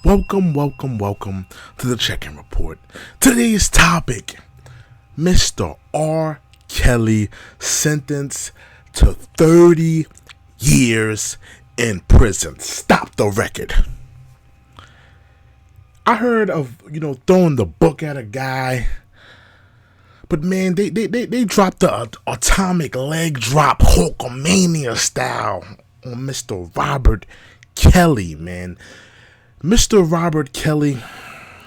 Welcome to the check-in report. Today's topic, Mr. R. Kelly sentenced to 30 years in prison. Stop the record. I heard of, throwing the book at a guy. But man, they dropped the atomic leg drop Hulkamania style on Mr. Robert Kelly, man. Mr. Robert Kelly,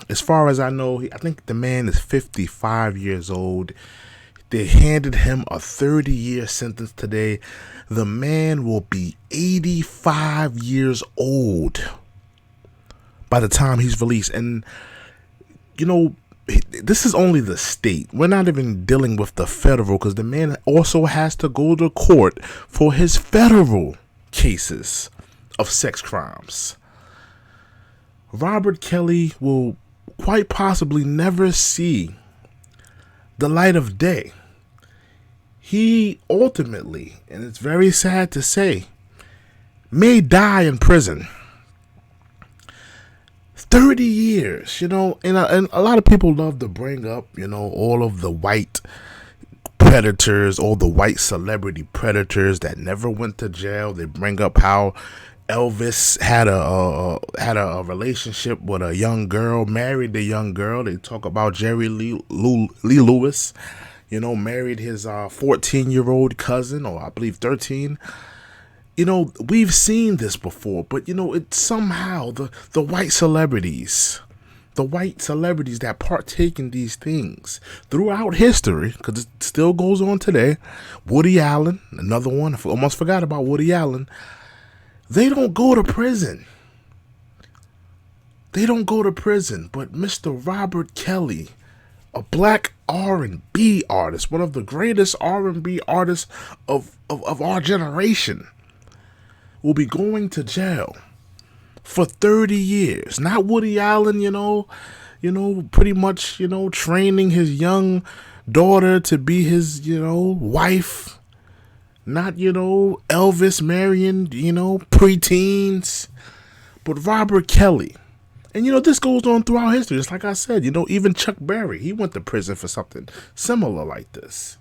as far as I know, I think the man is 55 years old. They handed him a 30-year sentence today. The man will be 85 years old by the time he's released. And, this is only the state. We're not even dealing with the federal, because the man also has to go to court for his federal cases of sex crimes. Robert Kelly will quite possibly never see the light of day. He ultimately, and it's very sad to say, may die in prison. 30 years, and a lot of people love to bring up, all of the white predators, all the white celebrity predators that never went to jail. They bring up how Elvis had a relationship with a young girl, married the young girl. They talk about Jerry Lee Lewis, married his 14-year-old cousin, or I believe 13. We've seen this before, but it's somehow the white celebrities that partake in these things throughout history, because it still goes on today. Woody Allen, another one. I almost forgot about Woody Allen. They don't go to prison. But Mr. Robert Kelly, a black R&B artist, one of the greatest R&B artists of our generation, will be going to jail for 30 years. Not Woody Allen, pretty much, training his young daughter to be his, wife. Not, Elvis marrying, preteens. But Robert Kelly. And, this goes on throughout history. Just like I said, even Chuck Berry, he went to prison for something similar like this.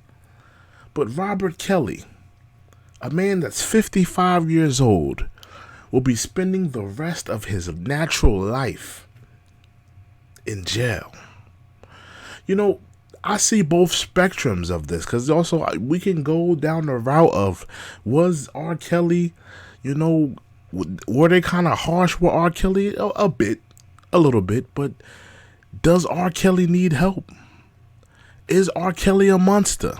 But Robert Kelly, a man that's 55 years old, will be spending the rest of his natural life in jail. I see both spectrums of this, because also we can go down the route of, was R. Kelly, were they kind of harsh with R. Kelly? A little bit, but does R. Kelly need help? Is R. Kelly a monster?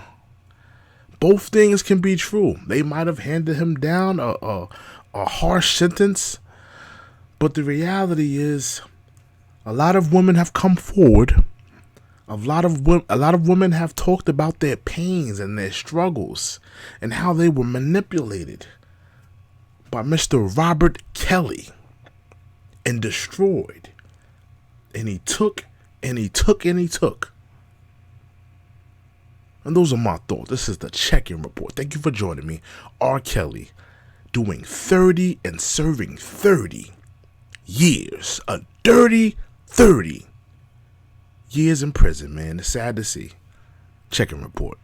Both things can be true. They might have handed him down a harsh sentence, but the reality is, a lot of women have come forward. A lot of women have talked about their pains and their struggles and how they were manipulated by Mr. Robert Kelly and destroyed. And he took. And those are my thoughts. This is the check-in report. Thank you for joining me. R. Kelly doing 30 and serving 30 years. A dirty 30 years in prison, man. It's sad to see. Check-in report.